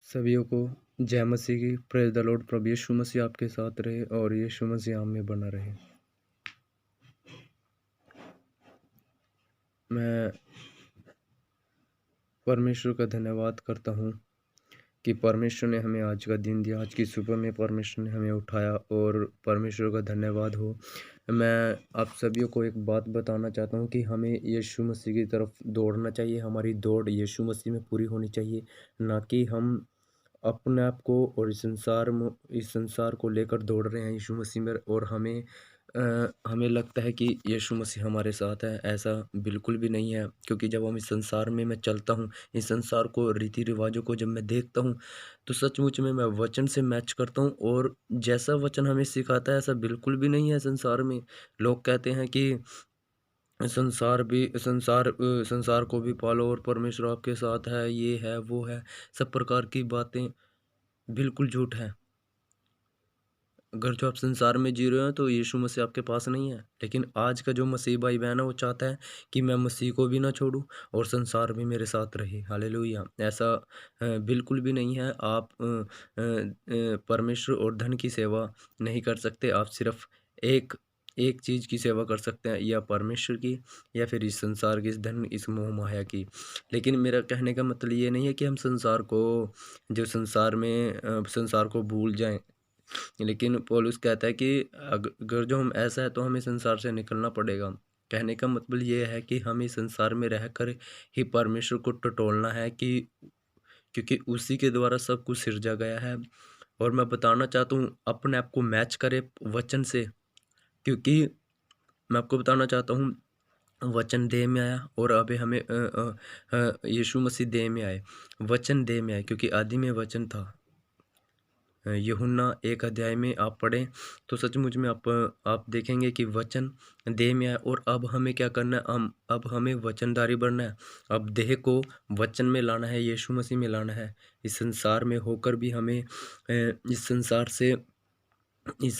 सभी को जय मसीह की। Praise the lord. प्रभु यीशु मसीह आपके साथ रहे और यीशु मसीह आप में बना रहे। मैं परमेश्वर का धन्यवाद करता हूँ कि परमेश्वर ने हमें आज का दिन दिया। आज की सुबह में परमेश्वर ने हमें उठाया और परमेश्वर का धन्यवाद हो। मैं आप सभी को एक बात बताना चाहता हूँ कि हमें यीशु मसीह की तरफ दौड़ना चाहिए। हमारी दौड़ यीशु मसीह में पूरी होनी चाहिए, ना कि हम अपने आप को और इस संसार को लेकर दौड़ रहे हैं यीशु मसीह में। और हमें लगता है कि यीशु मसीह हमारे साथ है। ऐसा बिल्कुल भी नहीं है, क्योंकि जब हम इस संसार में मैं चलता हूँ, इस संसार को, रीति रिवाजों को जब मैं देखता हूँ, तो सचमुच में मैं वचन से मैच करता हूँ। और जैसा वचन हमें सिखाता है ऐसा बिल्कुल भी नहीं है संसार में। लोग कहते हैं कि संसार को भी पालो और परमेश्वर आपके साथ है, ये है वो है। सब प्रकार की बातें बिल्कुल झूठ है। अगर जो आप संसार में जी रहे हो तो यीशु मसीह आपके पास नहीं है। लेकिन आज का जो मसीह भाई बहन है वो चाहता है कि मैं मसीह को भी ना छोड़ूं और संसार भी मेरे साथ रहे। हालेलुया। ऐसा बिल्कुल भी नहीं है। आप परमेश्वर और धन की सेवा नहीं कर सकते। आप सिर्फ एक एक चीज़ की सेवा कर सकते हैं, या परमेश्वर की, या फिर इस संसार की, इस धन, इस मोह माया की। लेकिन मेरा कहने का मतलब ये नहीं है कि हम संसार को भूल जाएं। लेकिन पौलुस कहता है कि अगर जो हम ऐसा है तो हमें संसार से निकलना पड़ेगा। कहने का मतलब ये है कि हमें संसार में रहकर ही परमेश्वर को टटोलना है, कि क्योंकि उसी के द्वारा सब कुछ सिरजा गया है। और मैं बताना चाहता हूँ, अपने आप को मैच करे वचन से, क्योंकि मैं आपको बताना चाहता हूँ, वचन देह में आया और अभी हमें यीशु मसीह देह में आए। वचन देह में आए क्योंकि आदि में वचन था। यूहन्ना 1 अध्याय में आप पढ़ें तो सचमुच में आप देखेंगे कि वचन देह में आया। और अब हमें क्या करना है? अब हमें वचनधारी बनना है। अब देह को वचन में लाना है, यीशु मसीह में लाना है। इस संसार में होकर भी हमें इस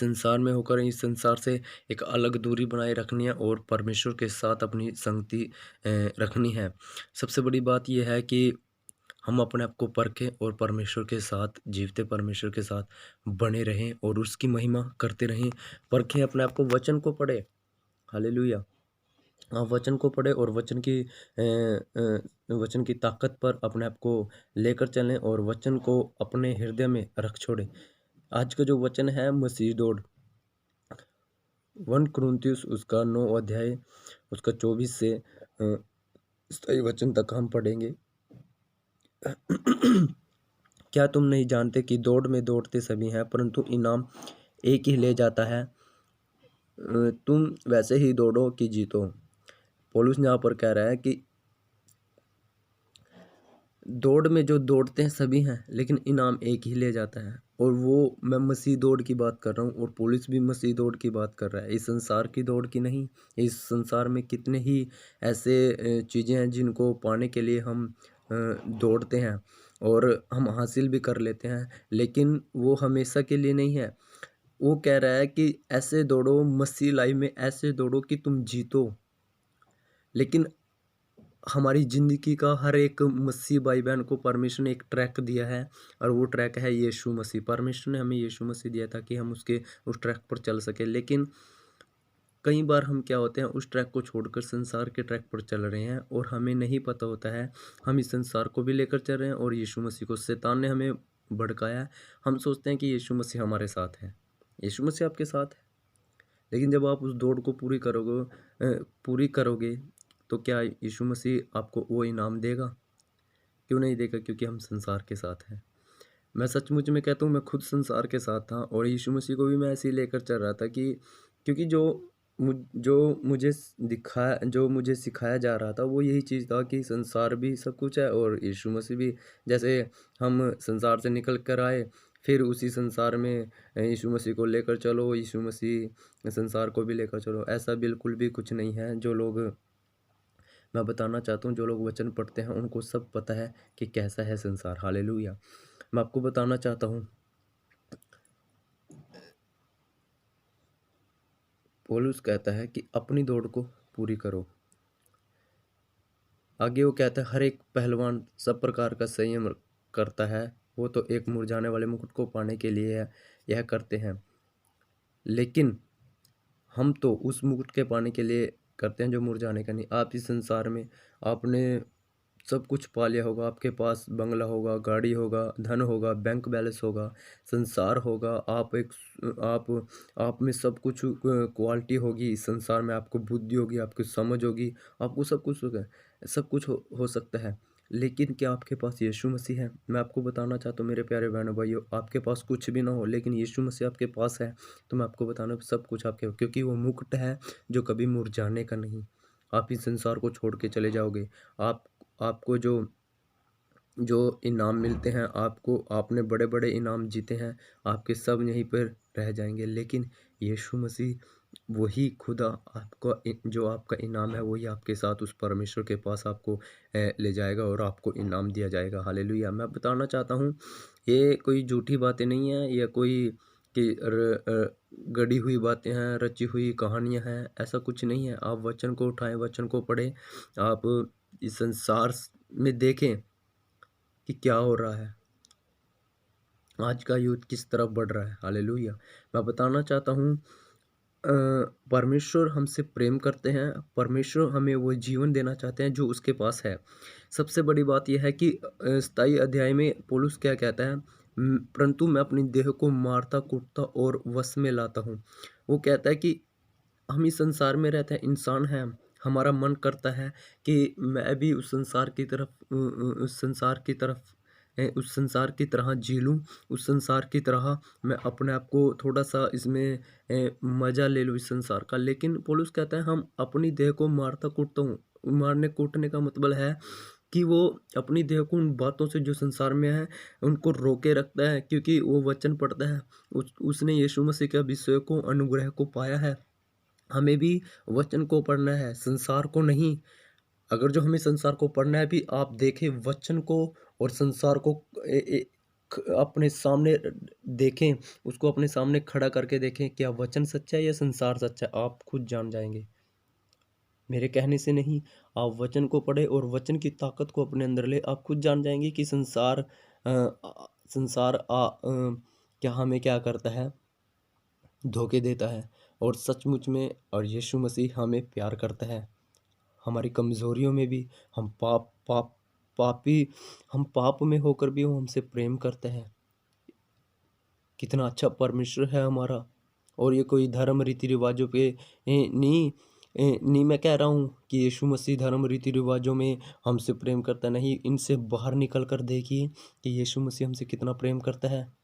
संसार से एक अलग दूरी बनाए रखनी है और परमेश्वर के साथ अपनी संगति रखनी है। सबसे बड़ी बात यह है कि हम अपने आप को परखें और परमेश्वर के साथ, जीवते परमेश्वर के साथ बने रहें और उसकी महिमा करते रहें। परखें अपने आप को, वचन को पढ़े। हालेलुया। आप वचन को पढ़े और वचन की ताकत पर अपने आप को लेकर चलें और वचन को अपने हृदय में रख छोड़ें। आज का जो वचन है मसीह दौड़ 1 कुरिन्थियुस उसका 9 अध्याय उसका 24 से स्थायी वचन तक हम पढ़ेंगे। क्या तुम नहीं जानते कि दौड़ में दौड़ते सभी हैं, परंतु इनाम एक ही ले जाता है? तुम वैसे ही दौड़ो कि जीतो। पौलुस यहाँ पर कह रहा है कि दौड़ में जो दौड़ते हैं सभी हैं, लेकिन इनाम एक ही ले जाता है। और वो मैं मसीह दौड़ की बात कर रहा हूँ और पौलुस भी मसीह दौड़ की बात कर रहा है, इस संसार की दौड़ की नहीं। इस संसार में कितने ही ऐसे चीज़ें हैं जिनको पाने के लिए हम दौड़ते हैं और हम हासिल भी कर लेते हैं, लेकिन वो हमेशा के लिए नहीं है। वो कह रहा है कि ऐसे दौड़ो, मसीह लाइफ में ऐसे दौड़ो कि तुम जीतो। लेकिन हमारी ज़िंदगी का हर एक मसीह भाई बहन को परमेश्वर ने एक ट्रैक दिया है, और वो ट्रैक है यीशु मसीह। परमेश्वर ने हमें यीशु मसीह दिया था कि हम उस ट्रैक पर चल सके। लेकिन कई बार हम क्या होते हैं, उस ट्रैक को छोड़कर संसार के ट्रैक पर चल रहे हैं और हमें नहीं पता होता है हम इस संसार को भी लेकर चल रहे हैं और यीशु मसीह को। शैतान ने हमें भड़काया है। हम सोचते हैं कि यीशु मसीह हमारे साथ है। यीशु मसीह आपके साथ है, लेकिन जब आप उस दौड़ को पूरी करोगे तो क्या यीशु मसीह आपको वो इनाम देगा? क्यों नहीं देगा? क्योंकि हम संसार के साथ हैं। मैं सचमुच में कहता हूँ, मैं खुद संसार के साथ था और यीशु मसीह को भी मैं ऐसे ही लेकर चल रहा था कि क्योंकि जो मुझे सिखाया जा रहा था वो यही चीज़ था कि संसार भी सब कुछ है और यीशु मसीह भी। जैसे हम संसार से निकल कर आए, फिर उसी संसार में यीशु मसीह को लेकर चलो, यीशु मसीह संसार को भी लेकर चलो। ऐसा बिल्कुल भी कुछ नहीं है। मैं बताना चाहता हूँ, जो लोग वचन पढ़ते हैं उनको सब पता है कि कैसा है संसार। हालेलुया। मैं आपको बताना चाहता हूँ, पौलुस कहता है कि अपनी दौड़ को पूरी करो। आगे वो कहता है हर एक पहलवान सब प्रकार का संयम करता है वो तो एक मुरझाने वाले मुकुट को पाने के लिए यह करते हैं, लेकिन हम तो उस मुकुट के पाने के लिए करते हैं जो मुरझाने का नहीं। आप इस संसार में आपने सब कुछ पा लिया होगा, आपके पास बंगला होगा, गाड़ी होगा, धन होगा, बैंक बैलेंस होगा, संसार होगा, आप में सब कुछ क्वालिटी होगी इस संसार में, आपको बुद्धि होगी, आपकी समझ होगी, आपको सब कुछ होगा, सब कुछ हो सकता है। लेकिन क्या आपके पास यीशु मसीह है? मैं आपको बताना चाहता हूँ मेरे प्यारे बहनों भाइयों, आपके पास कुछ भी ना हो लेकिन यीशु मसीह आपके पास है, तो मैं आपको बताना सब कुछ आपके, क्योंकि वो मुकुट है जो कभी मुरझाने का नहीं। आप इस संसार को छोड़ के चले जाओगे, आपको जो जो इनाम मिलते हैं, आपको आपने बड़े बड़े इनाम जीते हैं, आपके सब यहीं पर रह जाएंगे। लेकिन यीशु मसीह वही खुदा जो आपका इनाम है वही आपके साथ उस परमेश्वर के पास आपको ले जाएगा और आपको इनाम दिया जाएगा। हालेलुया। मैं बताना चाहता हूँ ये कोई झूठी बातें नहीं है, या कोई कि गढ़ी हुई बातें हैं, रची हुई कहानियाँ हैं, ऐसा कुछ नहीं है। आप वचन को उठाएं, वचन को पढ़ें, आप इस संसार में देखें कि क्या हो रहा है, आज का यूथ किस तरफ बढ़ रहा है। हालेलुया। मैं बताना चाहता हूँ परमेश्वर हमसे प्रेम करते हैं, परमेश्वर हमें वो जीवन देना चाहते हैं जो उसके पास है। सबसे बड़ी बात यह है कि 27 अध्याय में पौलुस क्या कहता है, परंतु मैं अपनी देह को मारता कूटता और वश में लाता हूँ। वो कहता है कि हम इस संसार में रहते हैं, इंसान हैं, हमारा मन करता है कि मैं भी उस संसार की तरफ उस संसार की तरह जी लूँ, उस संसार की तरह मैं अपने आप को थोड़ा-सा इसमें मज़ा ले लूँ इस संसार का। लेकिन पौलुस कहता है हम अपनी देह को मारता कूटता हूँ। मारने कूटने का मतलब है कि वो अपनी देह को उन बातों से जो संसार में है, उनको रोके रखता है, क्योंकि वो वचन पढ़ता है। उसने यीशु मसीह के अभिषेक को, अनुग्रह को पाया है। हमें भी वचन को पढ़ना है, संसार को नहीं। अगर जो हमें संसार को पढ़ना है भी, आप देखें वचन को और संसार को अपने सामने देखें, उसको अपने सामने खड़ा करके देखें, क्या वचन सच्चा है या संसार सच्चा है, आप खुद जान जाएंगे। मेरे कहने से नहीं, आप वचन को पढ़े और वचन की ताकत को अपने अंदर ले, आप खुद जान जाएंगे कि संसार क्या हमें क्या करता है, धोखे देता है, और सचमुच में और यीशु मसीह हमें प्यार करता है। हमारी कमज़ोरियों में भी हम पापी, हम पाप में होकर भी वो हमसे प्रेम करते हैं। कितना अच्छा परमेश्वर है हमारा। और ये कोई धर्म रीति रिवाजों पे नहीं मैं कह रहा हूँ कि यीशु मसीह धर्म रीति रिवाजों में हमसे प्रेम करता नहीं। इनसे बाहर निकल कर देखिए कि यीशु मसीह हमसे कितना प्रेम करता है।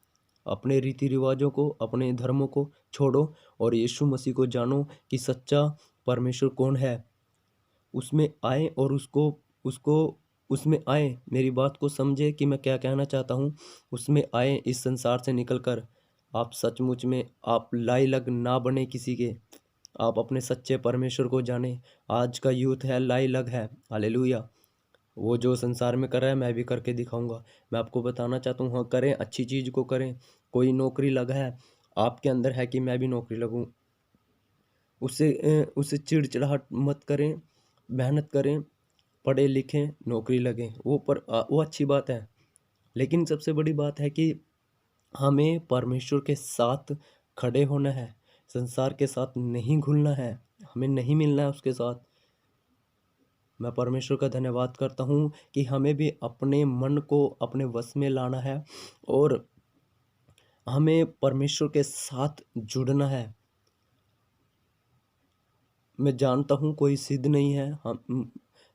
अपने रीति रिवाजों को, अपने धर्मों को छोड़ो और यीशु मसीह को जानो कि सच्चा परमेश्वर कौन है। उसमें आए और उसको उसको उसमें आए, मेरी बात को समझे कि मैं क्या कहना चाहता हूँ। उसमें आए, इस संसार से निकल कर आप सचमुच में आप लाइलग ना बने किसी के, आप अपने सच्चे परमेश्वर को जाने। आज का यूथ है लाइलग है। हालेलुया। वो जो संसार में कर रहा है मैं भी करके दिखाऊंगा। मैं आपको बताना चाहता हूँ, हाँ करें, अच्छी चीज़ को करें। कोई नौकरी लगा है, आपके अंदर है कि मैं भी नौकरी लगूँ, उससे चिड़चिड़ाहट मत करें, मेहनत करें, पढ़े लिखें, नौकरी लगें, वो अच्छी बात है। लेकिन सबसे बड़ी बात है कि हमें परमेश्वर के साथ खड़े होना है, संसार के साथ नहीं घुलना है, हमें नहीं मिलना है उसके साथ। मैं परमेश्वर का धन्यवाद करता हूँ कि हमें भी अपने मन को अपने वश में लाना है और हमें परमेश्वर के साथ जुड़ना है। मैं जानता हूँ कोई सिद्ध नहीं है, हम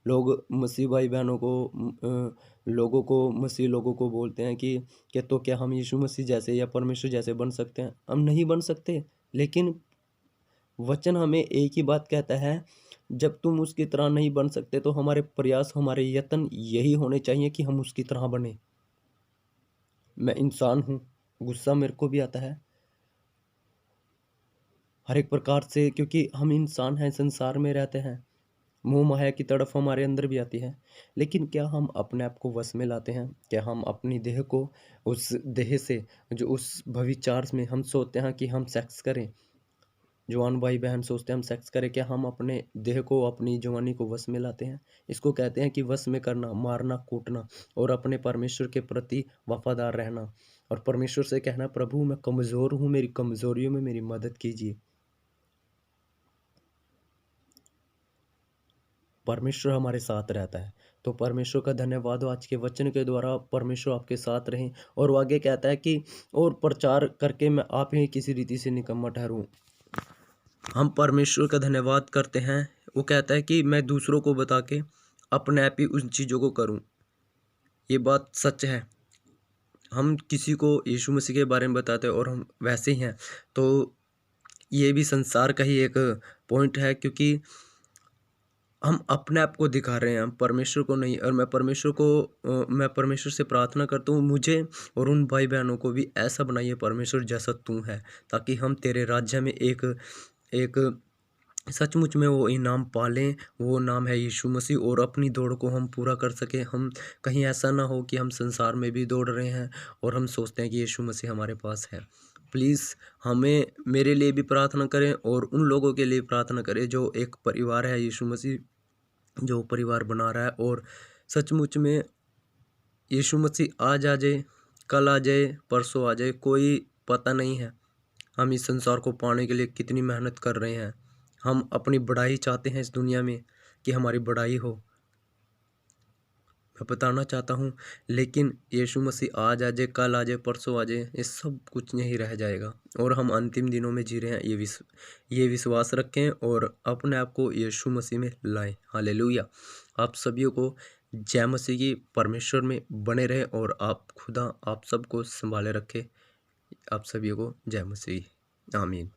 लोग मसीह भाई बहनों को लोगों को मसीह लोगों को बोलते हैं कि तो क्या हम यीशु मसीह जैसे या परमेश्वर जैसे बन सकते हैं? हम नहीं बन सकते। लेकिन वचन हमें एक ही बात कहता है, जब तुम उसकी तरह नहीं बन सकते तो हमारे प्रयास, हमारे यत्न यही होने चाहिए कि हम उसकी तरह बने। मैं इंसान हूँ, गुस्सा मेरे को भी आता है हर एक प्रकार से, क्योंकि हम इंसान हैं, संसार में रहते हैं। मोह माया की तड़फ हमारे अंदर भी आती है। लेकिन क्या हम अपने आप को वश में लाते हैं? क्या हम अपनी देह को, उस देह से जो उस भविचार में हम सोचते हैं कि हम सेक्स करें, जवान भाई बहन सोचते हैं हम सेक्स करें, क्या हम अपने देह को, अपनी जवानी को वश में लाते हैं? इसको कहते हैं कि वश में करना, मारना, कूटना और अपने परमेश्वर के प्रति वफ़ादार रहना और परमेश्वर से कहना, प्रभु मैं कमज़ोर हूँ, मेरी कमज़ोरियों में मेरी मदद कीजिए। परमेश्वर हमारे साथ रहता है। तो परमेश्वर का धन्यवाद हो आज के वचन के द्वारा परमेश्वर आपके साथ रहें। और वो आगे कहता है कि और प्रचार करके मैं आप ही किसी रीति से निकम्मा ठहरूँ। हम परमेश्वर का धन्यवाद करते हैं। वो कहता है कि मैं दूसरों को बता के अपने आप ही उन चीज़ों को करूँ। ये बात सच है। हम किसी को यीशु मसीह के बारे में बताते हैं और हम वैसे ही हैं। तो ये भी संसार का ही एक पॉइंट है, क्योंकि हम अपने आप को दिखा रहे हैं, हम परमेश्वर को नहीं। और मैं परमेश्वर से प्रार्थना करता हूँ, मुझे और उन भाई बहनों को भी ऐसा बनाइए परमेश्वर जैसा तू है, ताकि हम तेरे राज्य में एक एक सचमुच में वो इनाम पालें। वो नाम है यीशु मसीह, और अपनी दौड़ को हम पूरा कर सकें। हम कहीं ऐसा ना हो कि हम संसार में भी दौड़ रहे हैं और हम सोचते हैं कि यीशु मसीह हमारे पास है। प्लीज़ हमें, मेरे लिए भी प्रार्थना करें और उन लोगों के लिए प्रार्थना करें जो एक परिवार है यीशु मसीह जो परिवार बना रहा है। और सचमुच में यीशु मसीह आज आ जाए, कल आ जाए, परसों आ जाए, कोई पता नहीं है। हम इस संसार को पाने के लिए कितनी मेहनत कर रहे हैं। हम अपनी बढ़ाई चाहते हैं इस दुनिया में, कि हमारी बढ़ाई हो। मैं बताना चाहता हूँ, लेकिन यीशु मसीह आज आ जाए, कल आ जाए, परसों आ जाए, ये सब कुछ नहीं रह जाएगा और हम अंतिम दिनों में जी रहे हैं। ये विश्वास रखें और अपने आप को यीशु मसीह में लाएं। हालेलुया। आप सभी को जय मसीह की। परमेश्वर में बने रहें और आप खुदा आप सबको संभाले रखे। आप सभी को जय मसीह। आमीन।